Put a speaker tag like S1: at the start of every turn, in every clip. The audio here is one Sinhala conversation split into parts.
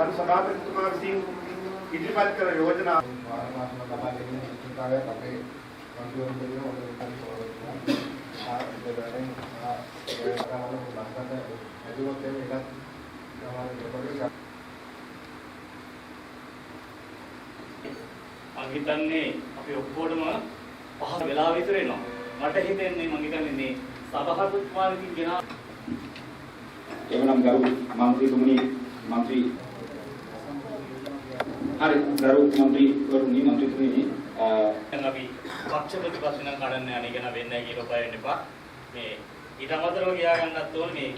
S1: ගරු සභාපතිතුමා විසින් ඉදිරිපත් කළ යෝජනා
S2: මම හිතන්නේ අපි ඔක්කොටම පහ වෙලා විතර එනවා. මට හිතෙන්නේ මම හිතන්නේ මේ සභාපතිතුමාගෙන් ගෙන
S3: එවනම් ගරු මන්ත්‍රීතුමනි මන්ත්‍රී හරි ගරු මන්ත්‍රීවරුනි මන්ත්‍රීතුමනි
S2: දැන් අපි පක්ෂ ප්‍රතිපක්ෂ නම් කඩන්න යන්නේ ගැන වෙන්නේ කියලා බය වෙන්න එපා. මේ ඊට අමතරව ගියා ගන්නත් ඕනේ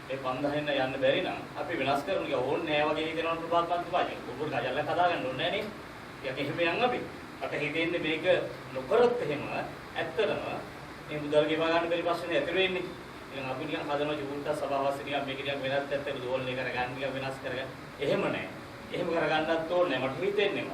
S2: මේ 5000 යන්න බැරි නම් අපි වෙනස් කරමු කියලා ඕනේ නෑ වගේ හිතනවා ප්‍රභාත් මන්ත්‍රීතුමාගෙන්. උගුරු කජල්ල කදාගන්න ඕනේ නෑනේ. ඒක එහෙම යන්න අපි. අට හිතෙන්නේ මේක නොකරොත් එහෙම ඇත්තටම මේ මුදල් ගෙවා ගන්න බැරි ප්‍රශ්නේ ඇති වෙන්නේ. ඉතින් අපි නිකන් හදනවා ජීවිත සභාවස්ස නිකන් මේක නිකන් වෙනත් පැත්තකට දෝලණය කරගන්න නිකන් වෙනස් කරගන්න. එහෙම නෑ. එහෙම කරගන්නත් ඕනේ නෑ. මට හිතෙන්නේම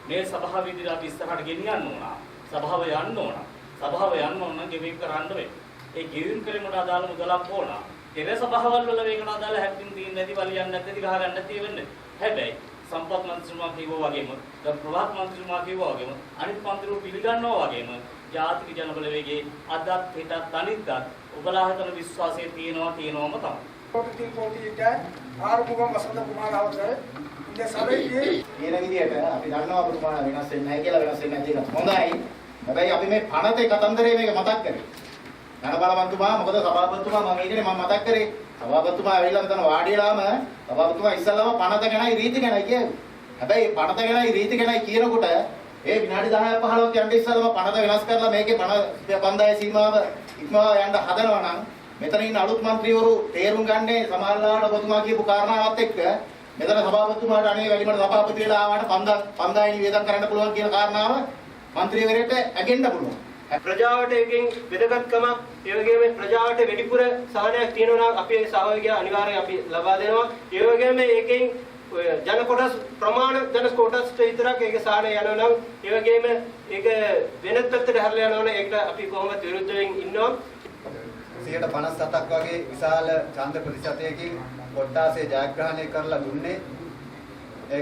S2: මේ සභාව විදිහට අපි ඉස්සරහට ගෙනියන්න ඕන. සභාව යන්න ඕන. සභාව යන්න ඕන නම් ගෙවීම් කරන්න වෙයි. ඒ ගෙවීම් කිරීමට අදාළ මුදලක් ඕන. පෙර සභාවල් වල මේකට අදාළ හැප්පින් තියෙන්නේ නැති බලියන්නේ නැති ගහ ගන්න නැති වෙන්නේ. හැබැයි සම්පත් මන්ත්‍රීතුමා කිව්වා වගේම දැන් ප්‍රභාත් මන්ත්‍රීතුමා කිව්වා වගේම අනිත් මන්ත්‍රීවරු පිළිගන්නවා වගේම ජාතික ජනබලවේගයේ අදත් හිටත් අනිද්දත් ඔබලා හිතන විශ්වාසය තියෙනවම තමයි.
S4: போட்டியிட்ட ஆறுமுகம் வசந்தகுமார் அவர்கள் இந்த சபைக்கு
S5: කියන විදිහට අපි දන්නවා ඔබතුමා වෙනස් වෙන්නේ නැහැ කියලා වෙනස් වෙන්නේ නැති එක හොඳයි. හැබැයි අපි මේ පනතේ කතන්දරේ මේක මතක් කරේ. ධනබලවන්තුමා මොකද සභාපතිතුමා මම ඒකනේ මම මතක් කරේ. සභාපතිතුමා ඇවිල්ලා මෙතන වාඩි වෙලාම සභාපතිතුමා ඉස්සල්ලාම පනත ගැනයි රීති ගැනයි කියන්නේ. හැබැයි පනත ගැනයි රීති ගැනයි කියනකොට ඒ විනාඩි 10ක් 15ක් යන්න ඉස්සල්ලාම පනත වෙනස් කරලා මේකේ 5000 සීමාව ඉක්මවා යන්න හදනවා නම් මෙතන ඉන්න අලුත් മന്ത്രിවරු තේරුම් ගන්නේ සමහරලාට ඔබතුමා කියපු කාරණාවත් එක්ක මෙතන සභාපතිතුමාට අනේ වැඩිමඩ සභාපති වෙලා ආවට 5000 නිවේදන් කරන්න පුළුවන් කියන කාරණාව മന്ത്രിවරයාට ඇගෙන්න පුළුවන්.
S6: ප්‍රජාවට එකෙන් වෙදගත්කම ඒ වගේම ප්‍රජාවට වැඩිපුර සහනයක් තියෙනවා නම් අපි ඒ සහයෝගය අනිවාර්යයෙන් අපි ලබා දෙනවා. ඒ වගේම ඒකෙන් ජන කොටස් ප්‍රමාණ ජන කොටස් විතරක් ඒක සහනය යනවා නම් ඒ වගේම ඒක වෙනත් පැත්තට හැරලා යනවා නම් ඒකට අපි කොහොමද විරුද්ධයෙන් ඉන්නවා.
S5: 57ක් වගේ විශාල ඡන්ද ප්‍රතිශතයකින් කොට්ටාසේ ජයග්‍රහණය කරලා දුන්නේ ඒ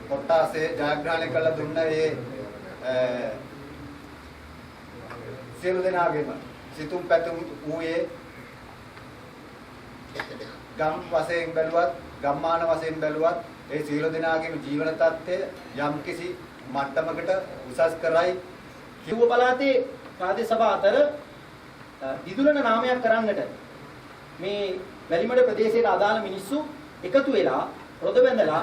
S5: කොට්ටාසේ ජයග්‍රහණය කරලා දුන්න ඒ සියලු දෙනාගේම සිතුම් පැතුම් ඌයේ ගම් වශයෙන් බැලුවත් ගම්මාන වශයෙන් බැලුවත් ඒ සියලු දෙනාගේම ජීවන තත්ත්වය යම්කිසි මට්ටමකට උසස් කරයි.
S7: කිව්ව පළාතේ ප්‍රාදේශ සභා අතර දිදුලන නාමයක් කරන්නට මේ වැලිමඩ ප්‍රදේශයට අදාළ මිනිස්සු එකතු වෙලා රොද බැඳලා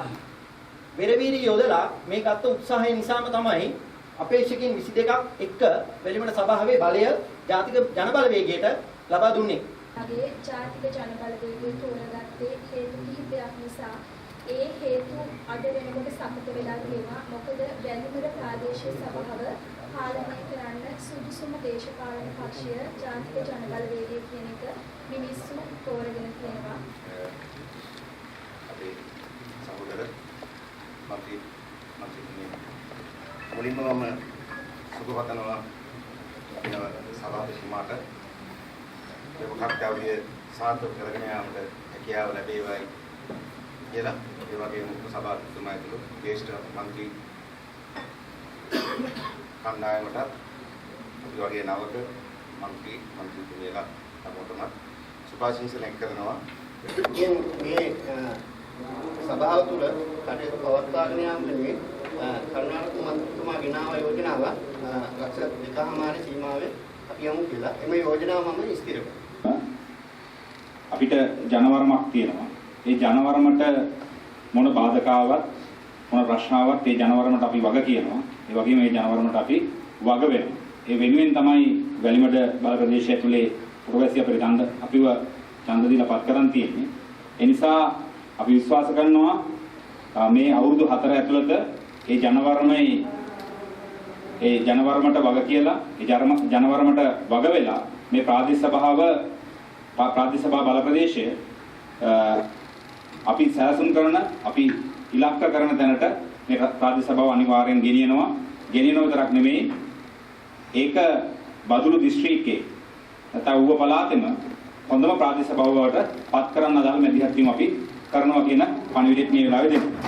S7: වෙරවීරි යොදලා මේ ගත්ත උත්සාහය නිසාම තමයි අපේක්ෂකයන් 22ක් එක්ක වැලිමඩ සභාවේ බලය ජාතික ජනබලවේගයට ලබා දුන්නේ.
S8: අගේ ජාතික ජනබලවේගය තෝරගත්තේ හේතු කිහිපයක් නිසා ඒ හේතු අද වෙනකොට සමත වෙලා තියෙනවා. මොකද වැලිමඩ ප්‍රාදේශීය සභාව පාලනය කරන්න සුදුසුම දේශපාලන පක්ෂය ජාතික ජනබලවේගය කියන එක මිනිස්සු තෝරගෙන තියෙනවා.
S1: අපේ සහෝදර මන්ත්‍රීතුමනි මුලින්ම මම සුබපතනවා අපේ සභාපතිතුමාට ඒ කර්තව්‍ය සාර්ථක කරගෙන යාමට හැකියාව ලැබේවායි කියලා ඒ වගේම සභාපතිතුමා ඇතුළු ජ්‍යෙෂ්ඨ මන්ත්‍රී කණ්ඩායමට අපි වගේ නවක මන්ත්‍රීතුමියලා හැමෝටම සුභාශිංසන කරනවා.
S5: මේ සභාව තුළ කටයුතු පවත්වාගෙන යාමේ කරුණාරත්න මන්ත්‍රීතුමා ගෙනාව යෝජනාව ලක්ෂ 2.5 සීමාවේ අපි යමු කියලා. එම යෝජනාව මම ඉස්තිර කරනවා.
S3: අපිට ජනවරමක් තියෙනවා. ඒ ජනවරමට මොන බාධකාවක් මොන ප්‍රශ්නාවක් ඒ ජනවරමට අපි වග කියනවා. ඒ වගේම මේ ජනවරමට අපි වග වෙනවා. ඒ වෙනුවෙන් තමයි වැලිමඩ බල ප්‍රදේශය ඇතුලේ පුරවැසිය අපිට අපිව ඡන්ද දීලා පත් කරන් තියෙන්නේ. ඒ නිසා අපි විශ්වාස කරනවා මේ අවුරුදු 4 ඇතුළත ඒ ජනවරමට වග කියලා ඒ ජනවරමට වග වෙලා මේ ප්‍රාදේශ සභා බල ප්‍රදේශය අපි සැලසුම් කරන අපි ඉලක්ක කරන තැනට මේ ප්‍රාදේශ සභාව අනිවාර්යෙන් ගෙනියනවා විතරක් නෙමෙයි ඒක බදුළු දිස්ත්‍රික්කයේ නැත්නම් ඌව පළාතෙම හොඳම ප්‍රාදේශ සභාව බවට පත් කරන්න අදාළ මැදිහත් වීම අපි කරනවා කියන පණිවිඩයක් මේ වෙලාවේ දෙනවා.